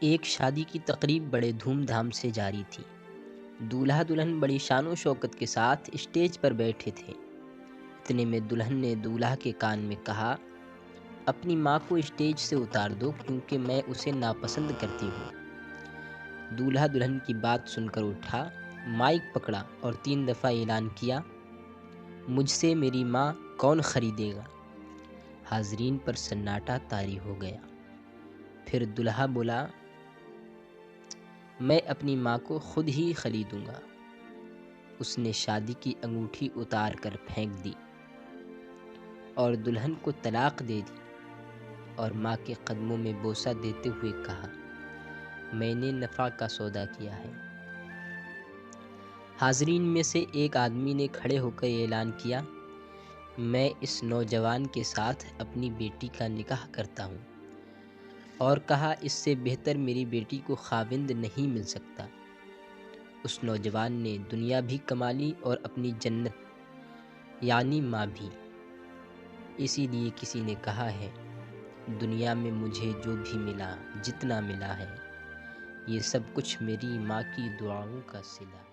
ایک شادی کی تقریب بڑے دھوم دھام سے جاری تھی۔ دولہا دلہن بڑی شان و شوکت کے ساتھ اسٹیج پر بیٹھے تھے۔ اتنے میں دلہن نے دولہا کے کان میں کہا، اپنی ماں کو اسٹیج سے اتار دو کیونکہ میں اسے ناپسند کرتی ہوں۔ دولہا دلہن کی بات سن کر اٹھا، مائک پکڑا اور 3 دفعہ اعلان کیا، مجھ سے میری ماں کون خریدے گا؟ حاضرین پر سناٹا طاری ہو گیا۔ پھر دولہا بولا، میں اپنی ماں کو خود ہی خریدوں گا۔ اس نے شادی کی انگوٹھی اتار کر پھینک دی اور دلہن کو طلاق دے دی اور ماں کے قدموں میں بوسہ دیتے ہوئے کہا، میں نے نفع کا سودا کیا ہے۔ حاضرین میں سے ایک آدمی نے کھڑے ہو کر اعلان کیا، میں اس نوجوان کے ساتھ اپنی بیٹی کا نکاح کرتا ہوں، اور کہا اس سے بہتر میری بیٹی کو خاوند نہیں مل سکتا۔ اس نوجوان نے دنیا بھی کما لی اور اپنی جنت یعنی ماں بھی۔ اسی لیے کسی نے کہا ہے، دنیا میں مجھے جو بھی ملا، جتنا ملا ہے، یہ سب کچھ میری ماں کی دعاؤں کا صلہ ہے۔